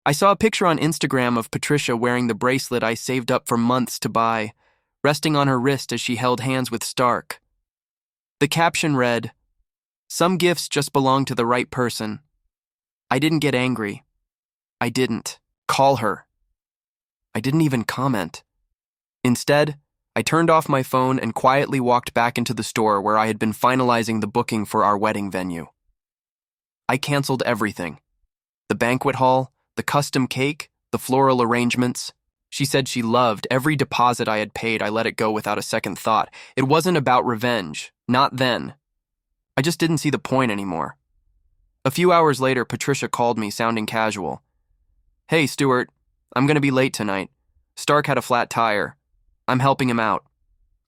I saw a picture on Instagram of Patricia wearing the bracelet I saved up for months to buy, resting on her wrist as she held hands with Stark. The caption read, "Some gifts just belong to the right person." I didn't get angry. I didn't call her. I didn't even comment. Instead, I turned off my phone and quietly walked back into the store where I had been finalizing the booking for our wedding venue. I canceled everything. The banquet hall, the custom cake, the floral arrangements. She said she loved every deposit I had paid. I let it go without a second thought. It wasn't about revenge. Not then. I just didn't see the point anymore. A few hours later, Patricia called me, sounding casual. "Hey, Stuart, I'm going to be late tonight. Stark had a flat tire. I'm helping him out."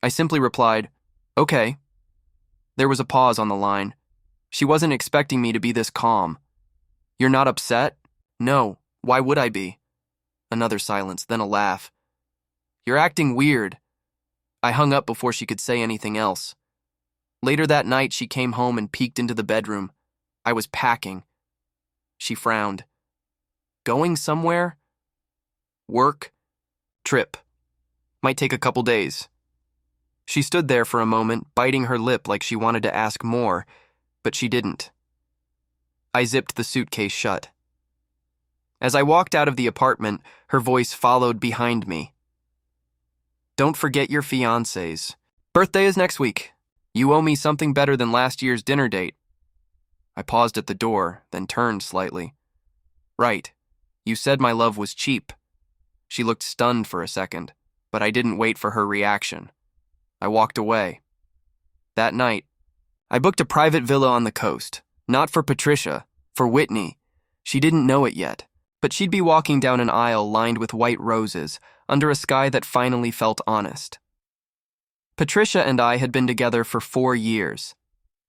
I simply replied, "Okay." There was a pause on the line. She wasn't expecting me to be this calm. "You're not upset?" "No, why would I be?" Another silence, then a laugh. "You're acting weird." I hung up before she could say anything else. Later that night, she came home and peeked into the bedroom. I was packing. She frowned. "Going somewhere?" "Work. Trip. Might take a couple days." She stood there for a moment, biting her lip like she wanted to ask more, but she didn't. I zipped the suitcase shut. As I walked out of the apartment, her voice followed behind me. "Don't forget your fiancé's. Birthday is next week. You owe me something better than last year's dinner date." I paused at the door, then turned slightly. "Right. You said my love was cheap." She looked stunned for a second, but I didn't wait for her reaction. I walked away. That night, I booked a private villa on the coast, not for Patricia, for Whitney. She didn't know it yet, but she'd be walking down an aisle lined with white roses, under a sky that finally felt honest. Patricia and I had been together for 4 years.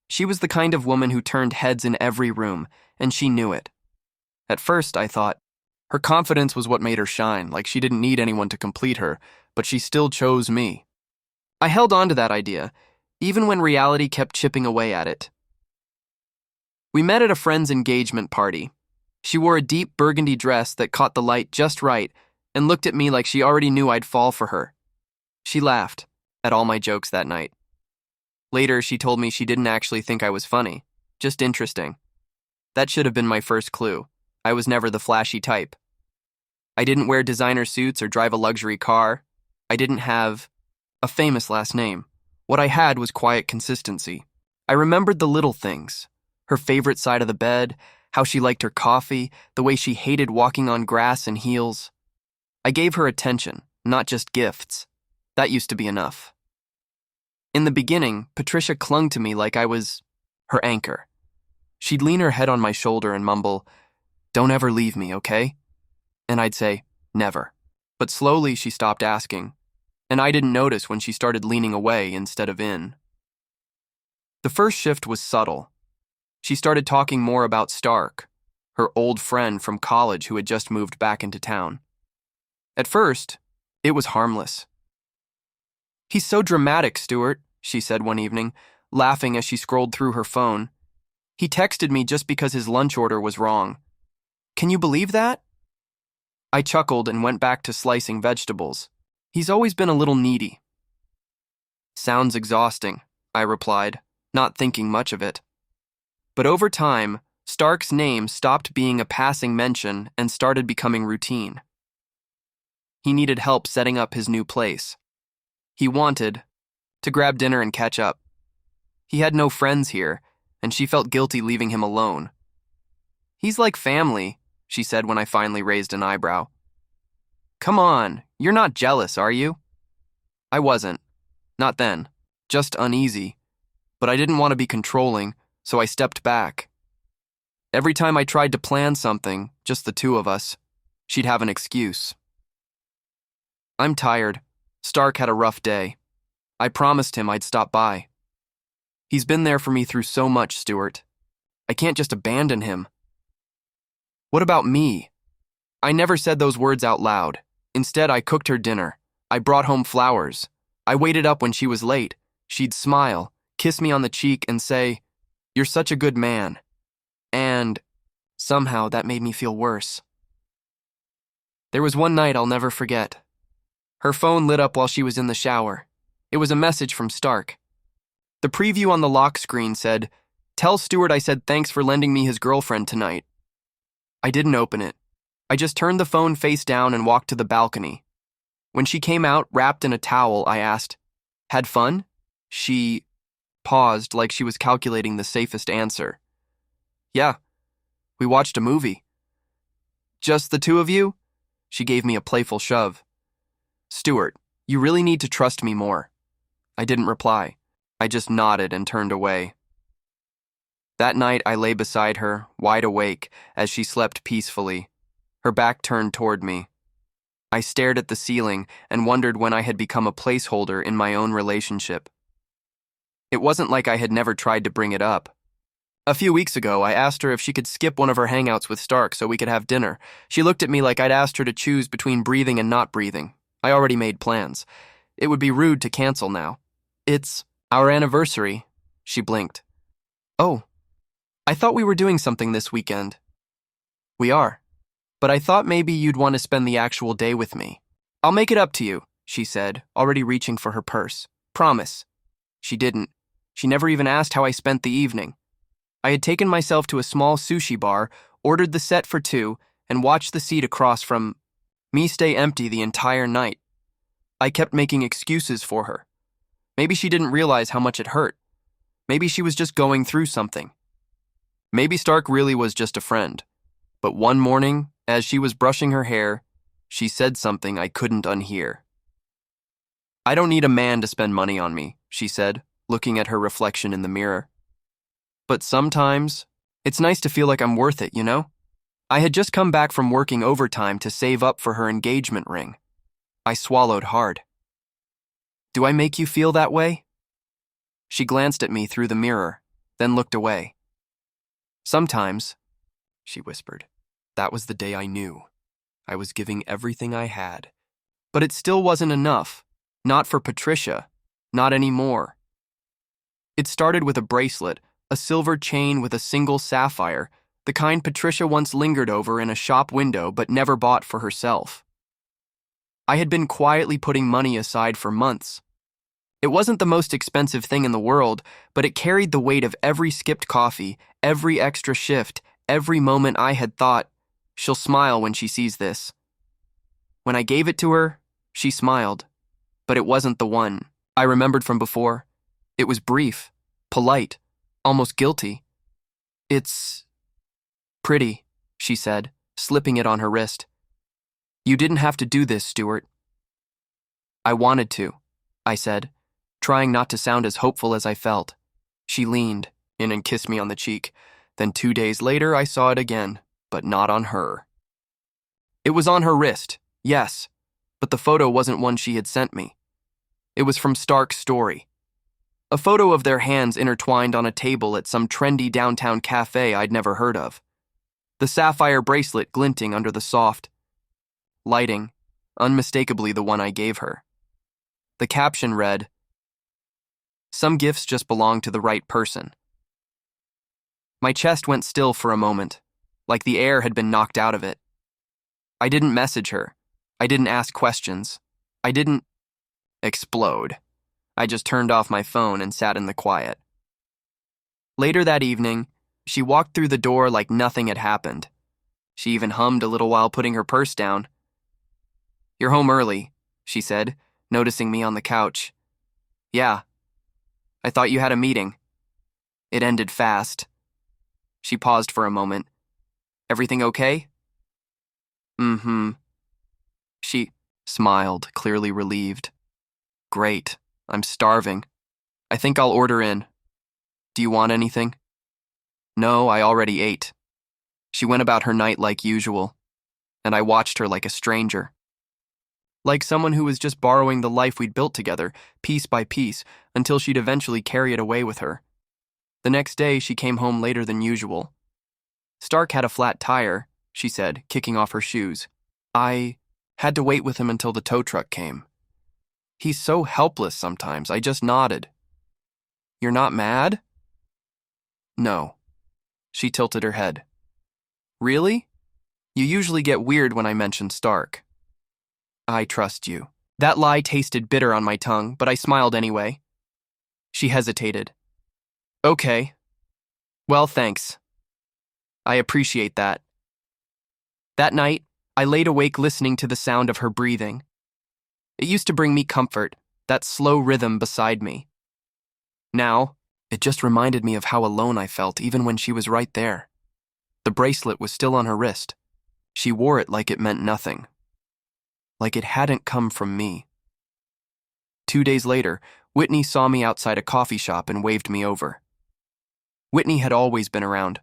She was the kind of woman who turned heads in every room, and she knew it. At first, I thought, her confidence was what made her shine, like she didn't need anyone to complete her, but she still chose me. I held on to that idea, even when reality kept chipping away at it. We met at a friend's engagement party. She wore a deep burgundy dress that caught the light just right and looked at me like she already knew I'd fall for her. She laughed at all my jokes that night. Later, she told me she didn't actually think I was funny, just interesting. That should have been my first clue. I was never the flashy type. I didn't wear designer suits or drive a luxury car. I didn't have a famous last name. What I had was quiet consistency. I remembered the little things. Her favorite side of the bed, how she liked her coffee, the way she hated walking on grass in heels. I gave her attention, not just gifts. That used to be enough. In the beginning, Patricia clung to me like I was her anchor. She'd lean her head on my shoulder and mumble, "Don't ever leave me, okay?" And I'd say, "Never." But slowly she stopped asking, and I didn't notice when she started leaning away instead of in. The first shift was subtle. She started talking more about Stark, her old friend from college who had just moved back into town. At first, it was harmless. "He's so dramatic, Stuart," she said one evening, laughing as she scrolled through her phone. "He texted me just because his lunch order was wrong. Can you believe that?" I chuckled and went back to slicing vegetables. "He's always been a little needy." "Sounds exhausting," I replied, not thinking much of it. But over time, Stark's name stopped being a passing mention and started becoming routine. He needed help setting up his new place. He wanted to grab dinner and catch up. He had no friends here, and she felt guilty leaving him alone. "He's like family," she said when I finally raised an eyebrow. "Come on, you're not jealous, are you?" I wasn't. Not then. Just uneasy. But I didn't want to be controlling, so I stepped back. Every time I tried to plan something, just the two of us, she'd have an excuse. "I'm tired. Stark had a rough day. I promised him I'd stop by. He's been there for me through so much, Stuart. I can't just abandon him." "What about me?" I never said those words out loud. Instead, I cooked her dinner. I brought home flowers. I waited up when she was late. She'd smile, kiss me on the cheek, and say, "You're such a good man." And somehow that made me feel worse. There was one night I'll never forget. Her phone lit up while she was in the shower. It was a message from Stark. The preview on the lock screen said, "Tell Stuart I said thanks for lending me his girlfriend tonight." I didn't open it. I just turned the phone face down and walked to the balcony. When she came out, wrapped in a towel, I asked, "Had fun?" She paused like she was calculating the safest answer. "Yeah, we watched a movie." "Just the two of you?" She gave me a playful shove. "Stuart, you really need to trust me more." I didn't reply. I just nodded and turned away. That night, I lay beside her, wide awake, as she slept peacefully, her back turned toward me. I stared at the ceiling and wondered when I had become a placeholder in my own relationship. It wasn't like I had never tried to bring it up. A few weeks ago, I asked her if she could skip one of her hangouts with Stark so we could have dinner. She looked at me like I'd asked her to choose between breathing and not breathing. I already made plans. It would be rude to cancel now. "It's our anniversary," she blinked. "Oh, I thought we were doing something this weekend." "We are, but I thought maybe you'd want to spend the actual day with me." "I'll make it up to you," she said, already reaching for her purse. "Promise." She didn't. She never even asked how I spent the evening. I had taken myself to a small sushi bar, ordered the set for two, and watched the seat across from me stay empty the entire night. I kept making excuses for her. Maybe she didn't realize how much it hurt. Maybe she was just going through something. Maybe Stark really was just a friend. But one morning, as she was brushing her hair, she said something I couldn't unhear. "I don't need a man to spend money on me," she said, looking at her reflection in the mirror. "But sometimes, it's nice to feel like I'm worth it, you know?" I had just come back from working overtime to save up for her engagement ring. I swallowed hard. "Do I make you feel that way?" She glanced at me through the mirror, then looked away. "Sometimes," she whispered. That was the day I knew. I was giving everything I had. But it still wasn't enough. Not for Patricia. Not anymore. It started with a bracelet, a silver chain with a single sapphire, the kind Patricia once lingered over in a shop window but never bought for herself. I had been quietly putting money aside for months. It wasn't the most expensive thing in the world, but it carried the weight of every skipped coffee, every extra shift, every moment I had thought, "She'll smile when she sees this." When I gave it to her, she smiled. But it wasn't the one I remembered from before. It was brief, polite, almost guilty. "It's pretty," she said, slipping it on her wrist. "You didn't have to do this, Stuart." "I wanted to," I said, trying not to sound as hopeful as I felt. She leaned in and kissed me on the cheek. Then 2 days later, I saw it again, but not on her. It was on her wrist, yes, but the photo wasn't one she had sent me. It was from Stark's story. A photo of their hands intertwined on a table at some trendy downtown cafe I'd never heard of. The sapphire bracelet glinting under the soft lighting, unmistakably the one I gave her. The caption read, "Some gifts just belong to the right person." My chest went still for a moment, like the air had been knocked out of it. I didn't message her. I didn't ask questions. I didn't explode. I just turned off my phone and sat in the quiet. Later that evening, she walked through the door like nothing had happened. She even hummed a little while putting her purse down. "You're home early," she said, noticing me on the couch. "Yeah. I thought you had a meeting." It ended fast. She paused for a moment. "Everything okay?" "Mm-hmm." She smiled, clearly relieved. "Great. I'm starving. I think I'll order in. Do you want anything?" "No, I already ate." She went about her night like usual, and I watched her like a stranger. Like someone who was just borrowing the life we'd built together, piece by piece, until she'd eventually carry it away with her. The next day, she came home later than usual. "Stark had a flat tire," she said, kicking off her shoes. "I had to wait with him until the tow truck came. He's so helpless sometimes." I just nodded. "You're not mad?" "No." She tilted her head. "Really? You usually get weird when I mention Stark. I trust you. That lie tasted bitter on my tongue, but I smiled anyway. She hesitated. Okay. Well, thanks. I appreciate that. That night, I laid awake listening to the sound of her breathing. It used to bring me comfort, that slow rhythm beside me. Now, it just reminded me of how alone I felt even when she was right there. The bracelet was still on her wrist. She wore it like it meant nothing. Like it hadn't come from me. 2 days later, Whitney saw me outside a coffee shop and waved me over. Whitney had always been around,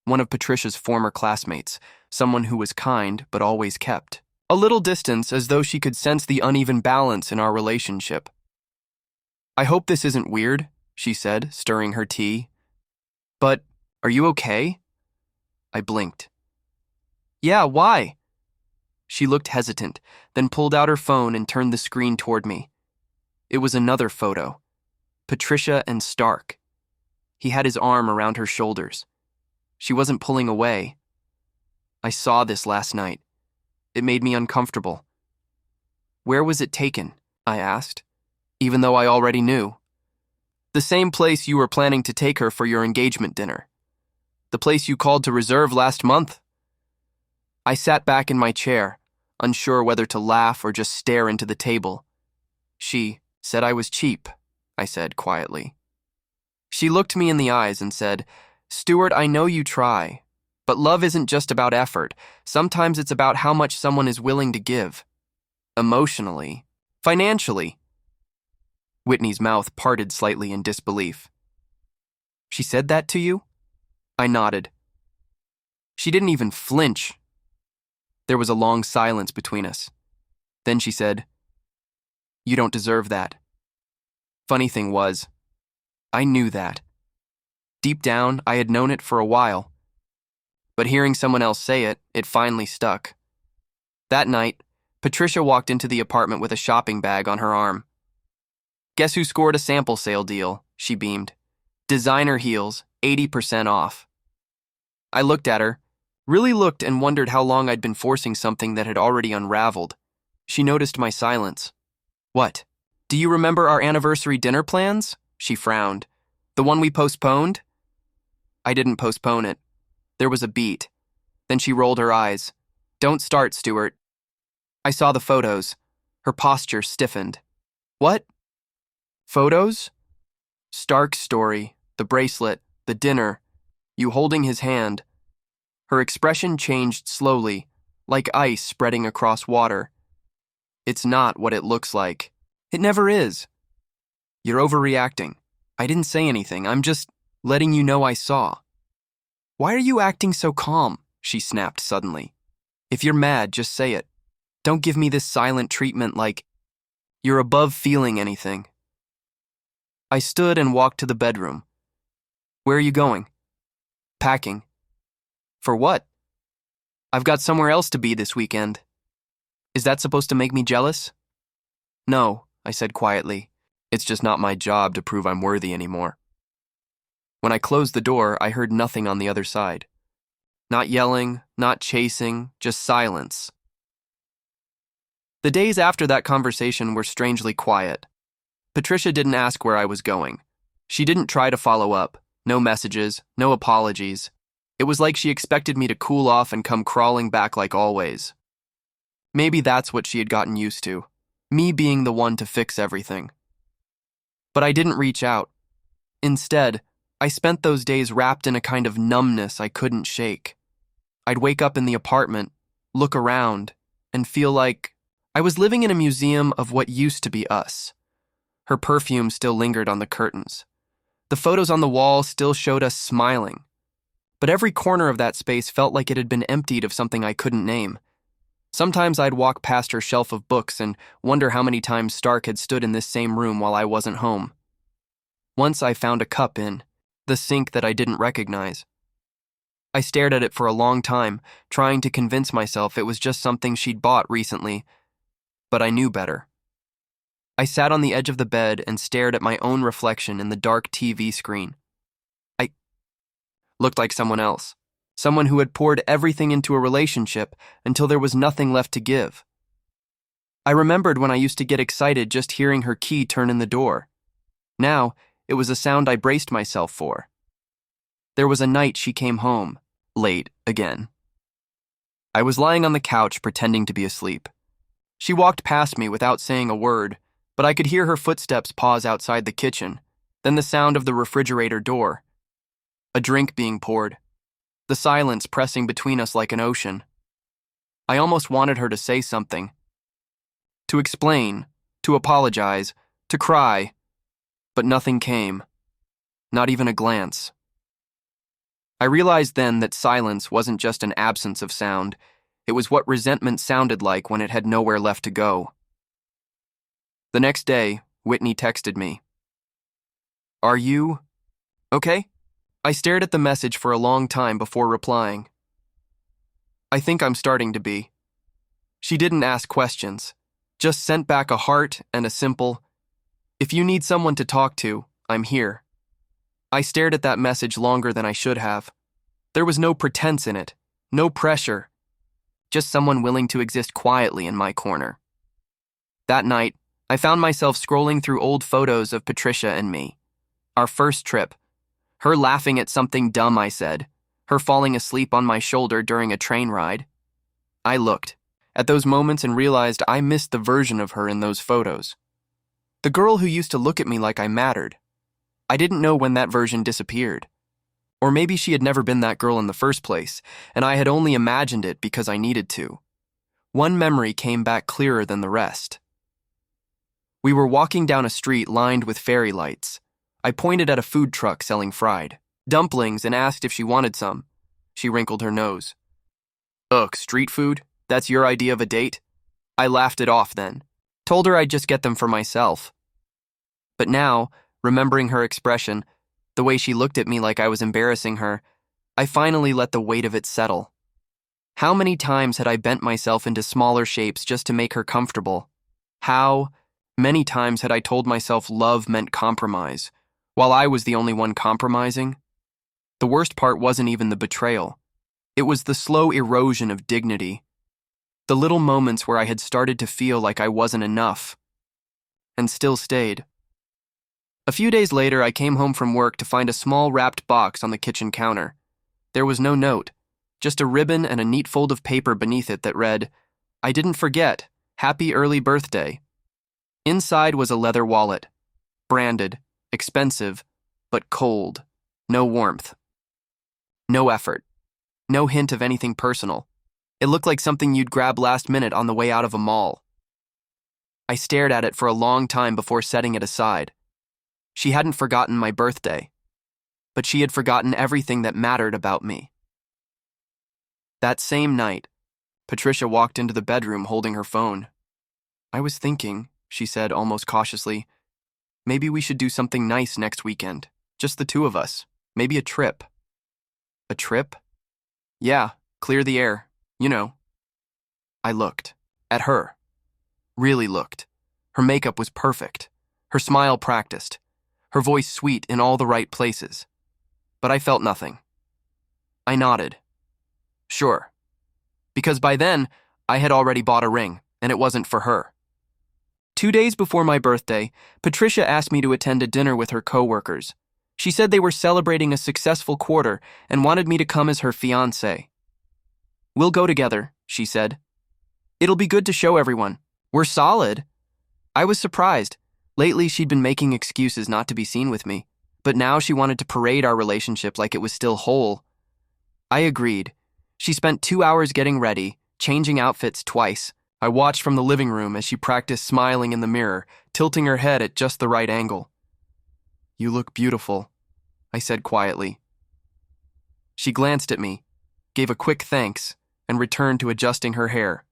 one of Patricia's former classmates, someone who was kind but always kept a little distance, as though she could sense the uneven balance in our relationship. I hope this isn't weird, she said, stirring her tea. But, are you okay? I blinked. Yeah, why? She looked hesitant, then pulled out her phone and turned the screen toward me. It was another photo. Patricia and Stark. He had his arm around her shoulders. She wasn't pulling away. I saw this last night. It made me uncomfortable. Where was it taken? I asked, even though I already knew. The same place you were planning to take her for your engagement dinner. The place you called to reserve last month. I sat back in my chair, unsure whether to laugh or just stare into the table. She said I was cheap, I said quietly. She looked me in the eyes and said, Stuart, I know you try, but love isn't just about effort. Sometimes it's about how much someone is willing to give. Emotionally, financially. Whitney's mouth parted slightly in disbelief. She said that to you? I nodded. She didn't even flinch. There was a long silence between us. Then she said, You don't deserve that. Funny thing was, I knew that. Deep down, I had known it for a while. But hearing someone else say it, it finally stuck. That night, Patricia walked into the apartment with a shopping bag on her arm. Guess who scored a sample sale deal? She beamed. Designer heels, 80% off. I looked at her, really looked, and wondered how long I'd been forcing something that had already unraveled. She noticed my silence. What? Do you remember our anniversary dinner plans? She frowned. The one we postponed? I didn't postpone it. There was a beat. Then she rolled her eyes. Don't start, Stuart. I saw the photos. Her posture stiffened. What? Photos? Stark's story, the bracelet, the dinner, you holding his hand. Her expression changed slowly, like ice spreading across water. It's not what it looks like. It never is. You're overreacting. I didn't say anything. I'm just letting you know I saw. Why are you acting so calm? She snapped suddenly. If you're mad, just say it. Don't give me this silent treatment like you're above feeling anything. I stood and walked to the bedroom. Where are you going? Packing. For what? I've got somewhere else to be this weekend. Is that supposed to make me jealous? No, I said quietly. It's just not my job to prove I'm worthy anymore. When I closed the door, I heard nothing on the other side. Not yelling, not chasing, just silence. The days after that conversation were strangely quiet. Patricia didn't ask where I was going. She didn't try to follow up. No messages, no apologies. It was like she expected me to cool off and come crawling back like always. Maybe that's what she had gotten used to, me being the one to fix everything. But I didn't reach out. Instead, I spent those days wrapped in a kind of numbness I couldn't shake. I'd wake up in the apartment, look around, and feel like I was living in a museum of what used to be us. Her perfume still lingered on the curtains. The photos on the wall still showed us smiling. But every corner of that space felt like it had been emptied of something I couldn't name. Sometimes I'd walk past her shelf of books and wonder how many times Stark had stood in this same room while I wasn't home. Once I found a cup in the sink that I didn't recognize. I stared at it for a long time, trying to convince myself it was just something she'd bought recently, but I knew better. I sat on the edge of the bed and stared at my own reflection in the dark TV screen. I looked like someone else, someone who had poured everything into a relationship until there was nothing left to give. I remembered when I used to get excited just hearing her key turn in the door. Now, it was a sound I braced myself for. There was a night she came home, late again. I was lying on the couch pretending to be asleep. She walked past me without saying a word, but I could hear her footsteps pause outside the kitchen, then the sound of the refrigerator door. A drink being poured. The silence pressing between us like an ocean. I almost wanted her to say something. To explain, to apologize, to cry, but nothing came. Not even a glance. I realized then that silence wasn't just an absence of sound. It was what resentment sounded like when it had nowhere left to go. The next day, Whitney texted me. "Are you okay?" I stared at the message for a long time before replying. "I think I'm starting to be." She didn't ask questions, just sent back a heart and a simple, "If you need someone to talk to, I'm here." I stared at that message longer than I should have. There was no pretense in it, no pressure, just someone willing to exist quietly in my corner. That night, I found myself scrolling through old photos of Patricia and me. Our first trip. Her laughing at something dumb I said. Her falling asleep on my shoulder during a train ride. I looked at those moments and realized I missed the version of her in those photos. The girl who used to look at me like I mattered. I didn't know when that version disappeared. Or maybe she had never been that girl in the first place, and I had only imagined it because I needed to. One memory came back clearer than the rest. We were walking down a street lined with fairy lights. I pointed at a food truck selling fried dumplings and asked if she wanted some. She wrinkled her nose. "Ugh, street food? That's your idea of a date?" I laughed it off then. Told her I'd just get them for myself. But now, remembering her expression, the way she looked at me like I was embarrassing her, I finally let the weight of it settle. How many times had I bent myself into smaller shapes just to make her comfortable? How many times had I told myself love meant compromise, while I was the only one compromising? The worst part wasn't even the betrayal. It was the slow erosion of dignity. The little moments where I had started to feel like I wasn't enough, and still stayed. A few days later, I came home from work to find a small wrapped box on the kitchen counter. There was no note, just a ribbon and a neat fold of paper beneath it that read, "I didn't forget. Happy early birthday." Inside was a leather wallet. Branded, expensive, but cold. No warmth. No effort. No hint of anything personal. It looked like something you'd grab last minute on the way out of a mall. I stared at it for a long time before setting it aside. She hadn't forgotten my birthday, but she had forgotten everything that mattered about me. That same night, Patricia walked into the bedroom holding her phone. "I was thinking," she said almost cautiously, "maybe we should do something nice next weekend. Just the two of us. Maybe a trip." "A trip?" "Yeah, clear the air. You know." I looked. At her. Really looked. Her makeup was perfect. Her smile practiced. Her voice sweet in all the right places. But I felt nothing. I nodded. Sure. Because by then, I had already bought a ring, and it wasn't for her. 2 days before my birthday, Patricia asked me to attend a dinner with her coworkers. She said they were celebrating a successful quarter and wanted me to come as her fiancée. "We'll go together," she said. "It'll be good to show everyone. We're solid." I was surprised. Lately, she'd been making excuses not to be seen with me, but now she wanted to parade our relationship like it was still whole. I agreed. She spent 2 hours getting ready, changing outfits twice. I watched from the living room as she practiced smiling in the mirror, tilting her head at just the right angle. "You look beautiful," I said quietly. She glanced at me, gave a quick thanks, and returned to adjusting her hair.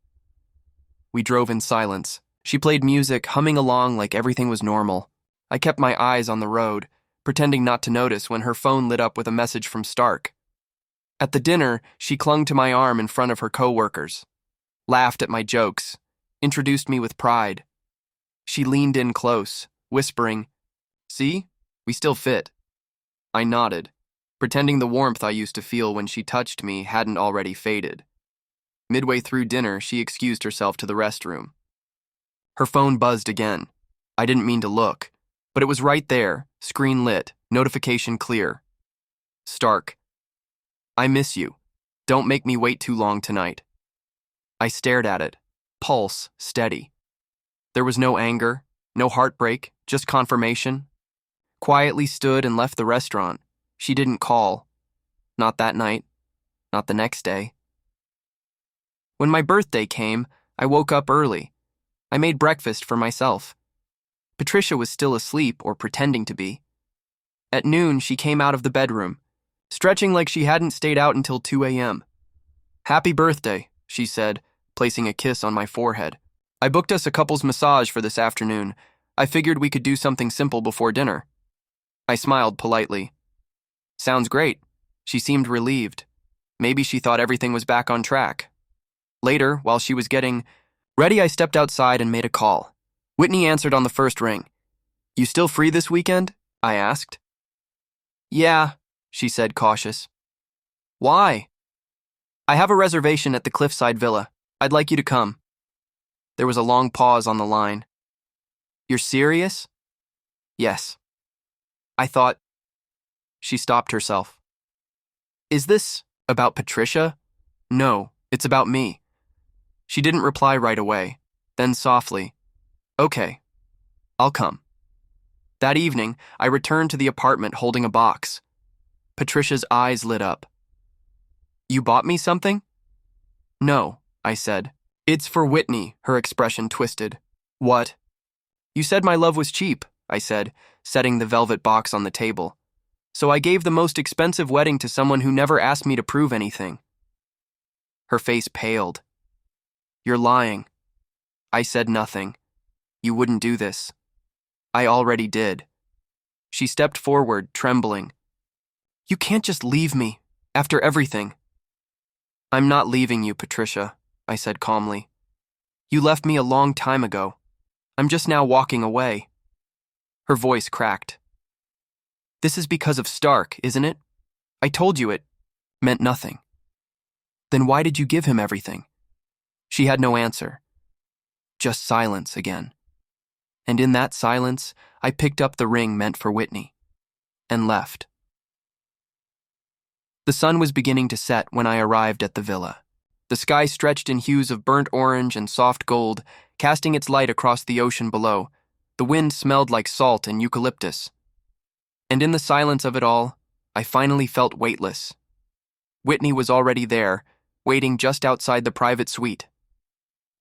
We drove in silence. She played music, humming along like everything was normal. I kept my eyes on the road, pretending not to notice when her phone lit up with a message from Stark. At the dinner, she clung to my arm in front of her coworkers, laughed at my jokes, introduced me with pride. She leaned in close, whispering, "See? We still fit." I nodded. pretending the warmth I used to feel when she touched me hadn't already faded. Midway through dinner, she excused herself to the restroom. Her phone buzzed again. I didn't mean to look, but it was right there, screen lit, notification clear. Stark. I miss you. Don't make me wait too long tonight. I stared at it, pulse steady. There was no anger, no heartbreak, just confirmation. Quietly stood and left the restaurant. She didn't call. Not that night. Not the next day. When my birthday came, I woke up early. I made breakfast for myself. Patricia was still asleep or pretending to be. At noon, she came out of the bedroom, stretching like she hadn't stayed out until 2 a.m. Happy birthday, she said, placing a kiss on my forehead. I booked us a couple's massage for this afternoon. I figured we could do something simple before dinner. I smiled politely. Sounds great. She seemed relieved. Maybe she thought everything was back on track. Later, while she was getting ready, I stepped outside and made a call. Whitney answered on the first ring. You still free this weekend? I asked. Yeah, she said, cautious. Why? I have a reservation at the Cliffside Villa. I'd like you to come. There was a long pause on the line. You're serious? Yes. I thought. She stopped herself. Is this about Patricia? No, it's about me. She didn't reply right away, then softly, okay, I'll come. That evening, I returned to the apartment holding a box. Patricia's eyes lit up. You bought me something? No, I said. It's for Whitney, her expression twisted. What? You said my love was cheap, I said, setting the velvet box on the table. So I gave the most expensive wedding to someone who never asked me to prove anything. Her face paled. You're lying. I said nothing. You wouldn't do this. I already did. She stepped forward, trembling. You can't just leave me, after everything. I'm not leaving you, Patricia, I said calmly. You left me a long time ago. I'm just now walking away. Her voice cracked. This is because of Stark, isn't it? I told you it meant nothing. Then why did you give him everything? She had no answer. Just silence again. And in that silence, I picked up the ring meant for Whitney and left. The sun was beginning to set when I arrived at the villa. The sky stretched in hues of burnt orange and soft gold, casting its light across the ocean below. The wind smelled like salt and eucalyptus. And in the silence of it all, I finally felt weightless. Whitney was already there, waiting just outside the private suite.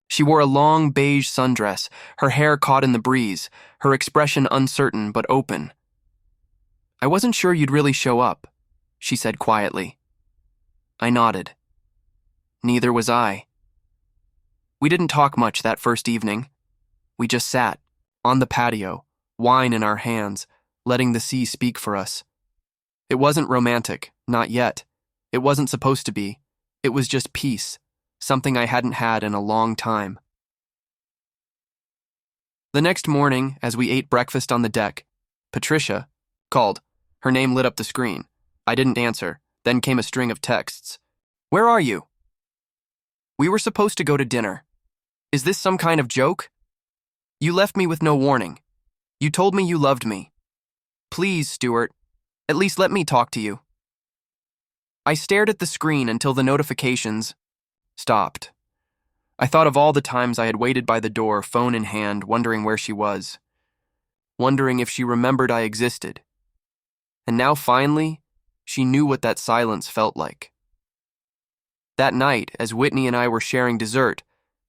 She wore a long beige sundress, her hair caught in the breeze, her expression uncertain but open. I wasn't sure you'd really show up, she said quietly. I nodded. Neither was I. We didn't talk much that first evening. We just sat, on the patio, wine in our hands, letting the sea speak for us. It wasn't romantic, not yet. It wasn't supposed to be. It was just peace, something I hadn't had in a long time. The next morning, as we ate breakfast on the deck, Patricia called. Her name lit up the screen. I didn't answer. Then came a string of texts. Where are you? We were supposed to go to dinner. Is this some kind of joke? You left me with no warning. You told me you loved me. Please, Stuart, at least let me talk to you. I stared at the screen until the notifications stopped. I thought of all the times I had waited by the door, phone in hand, wondering where she was. Wondering if she remembered I existed. And now finally, she knew what that silence felt like. That night, as Whitney and I were sharing dessert,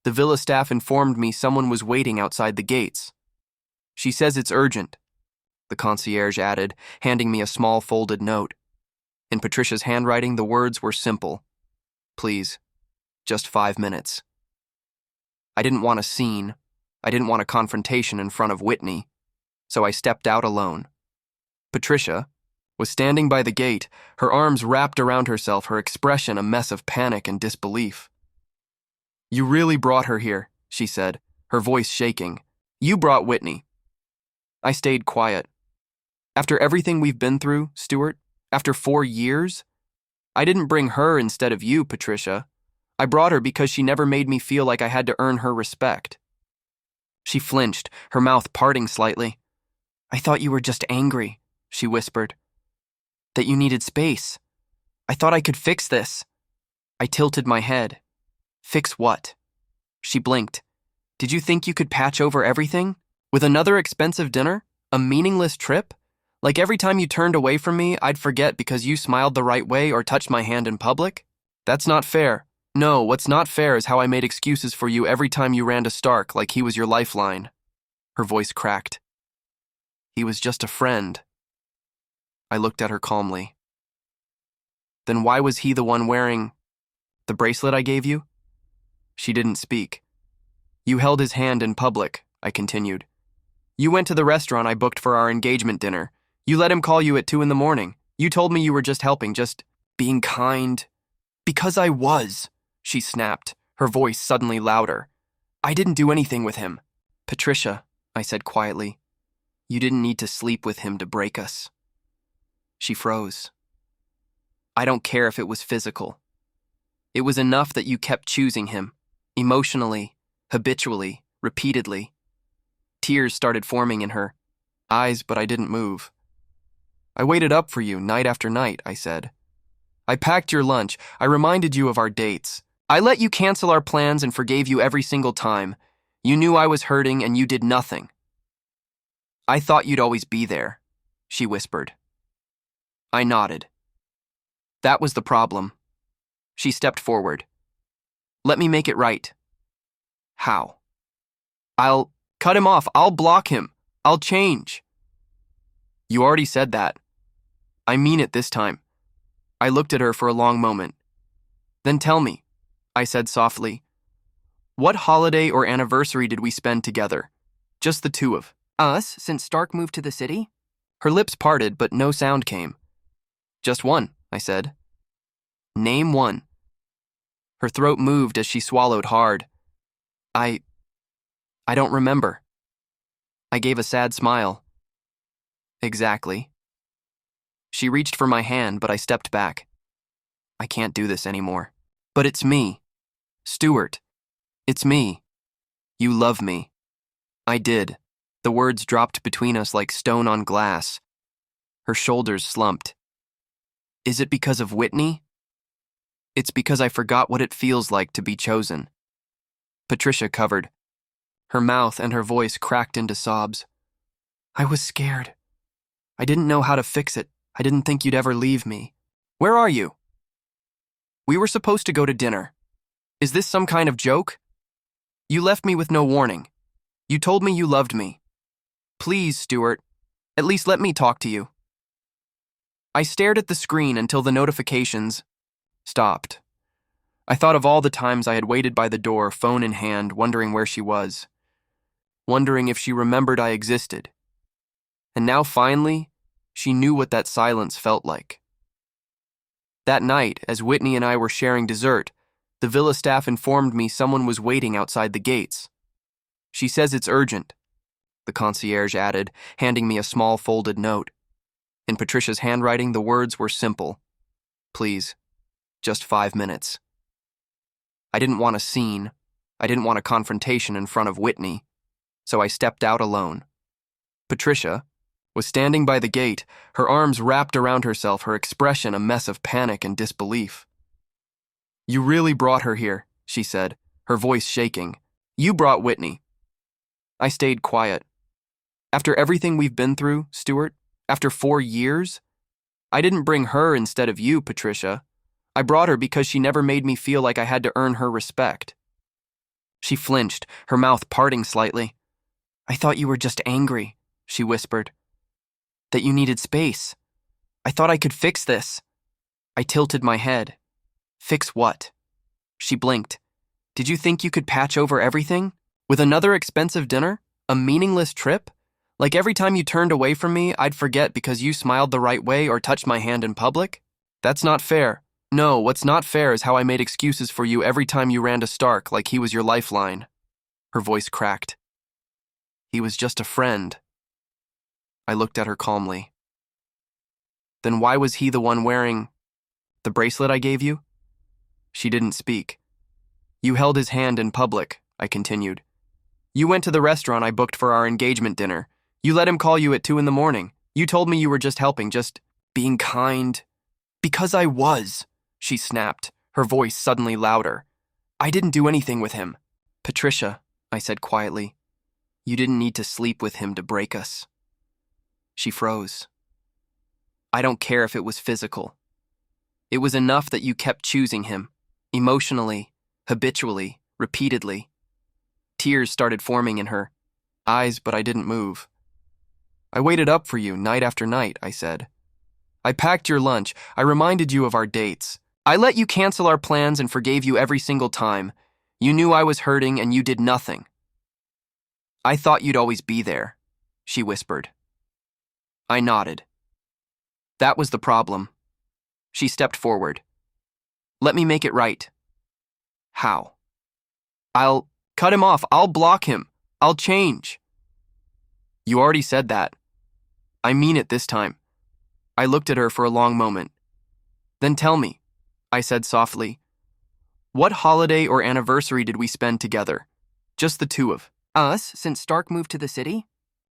the villa staff informed me someone was waiting outside the gates. She says it's urgent, the concierge added, handing me a small folded note. In Patricia's handwriting, the words were simple. Please, just 5 minutes. I didn't want a scene. I didn't want a confrontation in front of Whitney, so I stepped out alone. Patricia was standing by the gate, her arms wrapped around herself, her expression a mess of panic and disbelief. You really brought her here, she said, her voice shaking. You brought Whitney. I stayed quiet. After everything we've been through, Stuart, After 4 years? I didn't bring her instead of you, Patricia. I brought her because she never made me feel like I had to earn her respect. She flinched, her mouth parting slightly. I thought you were just angry, she whispered. That you needed space. I thought I could fix this. I tilted my head. Fix what? She blinked. Did you think you could patch over everything? With another expensive dinner? A meaningless trip? Like every time you turned away from me, I'd forget because you smiled the right way or touched my hand in public? That's not fair. No, what's not fair is how I made excuses for you every time you ran to Stark like he was your lifeline. Her voice cracked. He was just a friend. I looked at her calmly. Then why was he the one wearing the bracelet I gave you? She didn't speak. You held his hand in public, I continued. You went to the restaurant I booked for our engagement dinner. You let him call you at 2 a.m. You told me you were just helping, just being kind. Because I was, she snapped, her voice suddenly louder. I didn't do anything with him. Patricia, I said quietly, you didn't need to sleep with him to break us. She froze. I don't care if it was physical. It was enough that you kept choosing him, emotionally, habitually, repeatedly. Tears started forming in her eyes, but I didn't move. I waited up for you night after night, I said. I packed your lunch. I reminded you of our dates. I let you cancel our plans and forgave you every single time. You knew I was hurting and you did nothing. I thought you'd always be there, she whispered. I nodded. That was the problem. She stepped forward. Let me make it right. How? I'll cut him off. I'll block him. I'll change. You already said that. I mean it this time. I looked at her for a long moment. Then tell me, I said softly, what holiday or anniversary did we spend together? Just the two of us since Stark moved to the city? Her lips parted, but no sound came. Just one, I said. Name one. Her throat moved as she swallowed hard. I don't remember. I gave a sad smile. Exactly. She reached for my hand, but I stepped back. I can't do this anymore. But it's me. Stuart. It's me. You love me. I did. The words dropped between us like stone on glass. Her shoulders slumped. Is it because of Whitney? It's because I forgot what it feels like to be chosen. Patricia covered. Her mouth and her voice cracked into sobs. I was scared. I didn't know how to fix it. I didn't think you'd ever leave me. Where are you? We were supposed to go to dinner. Is this some kind of joke? You left me with no warning. You told me you loved me. Please, Stuart, at least let me talk to you. I stared at the screen until the notifications stopped. I thought of all the times I had waited by the door, phone in hand, wondering where she was. Wondering if she remembered I existed. And now finally, she knew what that silence felt like. That night, as Whitney and I were sharing dessert, the villa staff informed me someone was waiting outside the gates. She says it's urgent, the concierge added, handing me a small folded note. In Patricia's handwriting, the words were simple. Please, just 5 minutes. I didn't want a scene. I didn't want a confrontation in front of Whitney, so I stepped out alone. Patricia was standing by the gate, her arms wrapped around herself, her expression a mess of panic and disbelief. You really brought her here, she said, her voice shaking. You brought Whitney. I stayed quiet. After everything we've been through, Stuart, after 4 years, I didn't bring her instead of you, Patricia. I brought her because she never made me feel like I had to earn her respect. She flinched, her mouth parting slightly. I thought you were just angry, she whispered. That you needed space. I thought I could fix this. I tilted my head. Fix what? She blinked. Did you think you could patch over everything? With another expensive dinner? A meaningless trip? Like every time you turned away from me, I'd forget because you smiled the right way or touched my hand in public? That's not fair. No, what's not fair is how I made excuses for you every time you ran to Stark like he was your lifeline. Her voice cracked. He was just a friend. I looked at her calmly. Then why was he the one wearing the bracelet I gave you? She didn't speak. You held his hand in public, I continued. You went to the restaurant I booked for our engagement dinner. You let him call you at 2 in the morning. You told me you were just helping, just being kind. Because I was, she snapped, her voice suddenly louder. I didn't do anything with him. Patricia, I said quietly, you didn't need to sleep with him to break us. She froze. I don't care if it was physical. It was enough that you kept choosing him, emotionally, habitually, repeatedly. Tears started forming in her eyes, but I didn't move. I waited up for you night after night, I said. I packed your lunch. I reminded you of our dates. I let you cancel our plans and forgave you every single time. You knew I was hurting and you did nothing. I thought you'd always be there, she whispered. I nodded. That was the problem. She stepped forward. Let me make it right. How? I'll cut him off. I'll block him. I'll change. You already said that. I mean it this time. I looked at her for a long moment. Then tell me, I said softly, what holiday or anniversary did we spend together? Just the two of us since Stark moved to the city?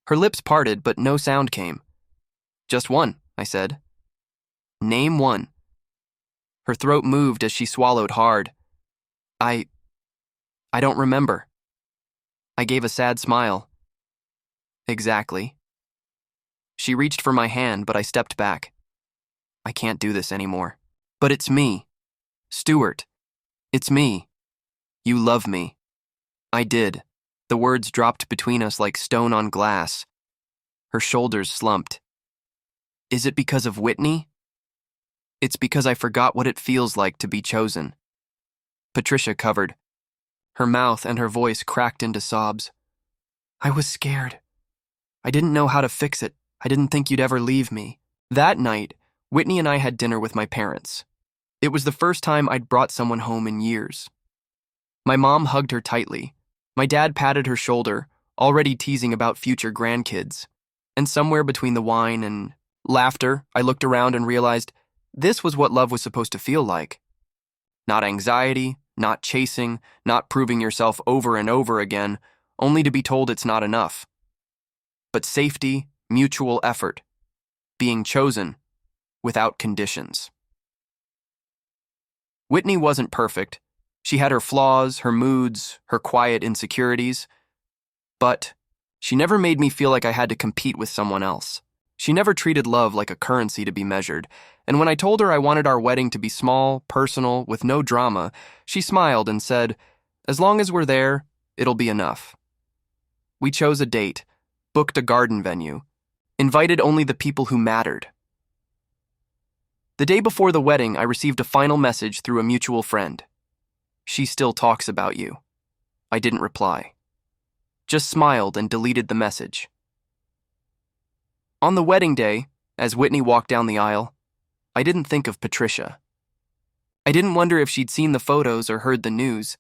Her lips parted, but no sound came. Just one, I said. Name one. Her throat moved as she swallowed hard. I don't remember. I gave a sad smile. Exactly. She reached for my hand, but I stepped back. I can't do this anymore. But it's me. Stuart. It's me. You love me. I did. The words dropped between us like stone on glass. Her shoulders slumped. Is it because of Whitney? It's because I forgot what it feels like to be chosen. Patricia covered. Her mouth and her voice cracked into sobs. I was scared. I didn't know how to fix it. I didn't think you'd ever leave me. That night, Whitney and I had dinner with my parents. It was the first time I'd brought someone home in years. My mom hugged her tightly. My dad patted her shoulder, already teasing about future grandkids. And somewhere between the wine and laughter, I looked around and realized this was what love was supposed to feel like. Not anxiety, not chasing, not proving yourself over and over again, only to be told it's not enough. But safety, mutual effort, being chosen without conditions. Whitney wasn't perfect. She had her flaws, her moods, her quiet insecurities. But she never made me feel like I had to compete with someone else. She never treated love like a currency to be measured, and when I told her I wanted our wedding to be small, personal, with no drama, she smiled and said, as long as we're there, it'll be enough. We chose a date, booked a garden venue, invited only the people who mattered. The day before the wedding, I received a final message through a mutual friend. She still talks about you. I didn't reply. Just smiled and deleted the message. On the wedding day, as Whitney walked down the aisle, I didn't think of Patricia. I didn't wonder if she'd seen the photos or heard the news.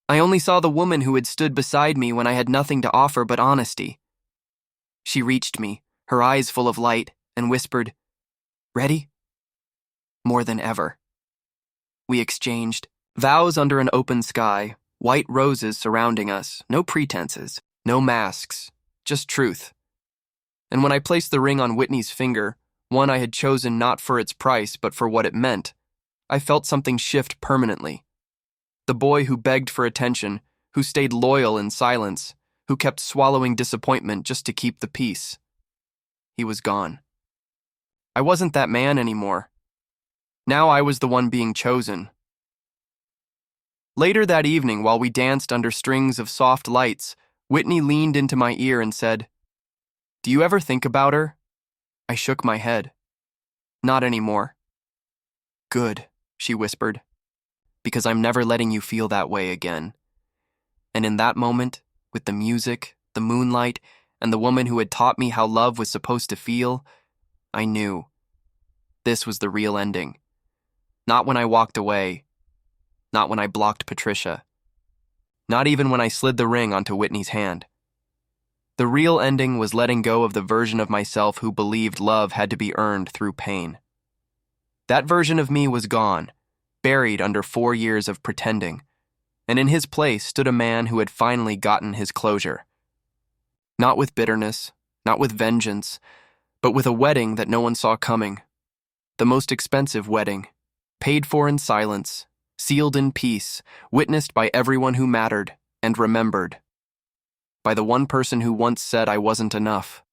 I only saw the woman who had stood beside me when I had nothing to offer but honesty. She reached me, her eyes full of light, and whispered, "Ready?" More than ever. We exchanged vows under an open sky, white roses surrounding us, no pretenses, no masks, just truth. And when I placed the ring on Whitney's finger, one I had chosen not for its price but for what it meant, I felt something shift permanently. The boy who begged for attention, who stayed loyal in silence, who kept swallowing disappointment just to keep the peace. He was gone. I wasn't that man anymore. Now I was the one being chosen. Later that evening, while we danced under strings of soft lights, Whitney leaned into my ear and said, "Do you ever think about her?" I shook my head. "Not anymore." "Good," she whispered, "because I'm never letting you feel that way again." And in that moment, with the music, the moonlight, and the woman who had taught me how love was supposed to feel, I knew this was the real ending. Not when I walked away, not when I blocked Patricia, not even when I slid the ring onto Whitney's hand. The real ending was letting go of the version of myself who believed love had to be earned through pain. That version of me was gone, buried under 4 years of pretending, and in his place stood a man who had finally gotten his closure. Not with bitterness, not with vengeance, but with a wedding that no one saw coming. The most expensive wedding, paid for in silence, sealed in peace, witnessed by everyone who mattered and remembered. By the one person who once said I wasn't enough.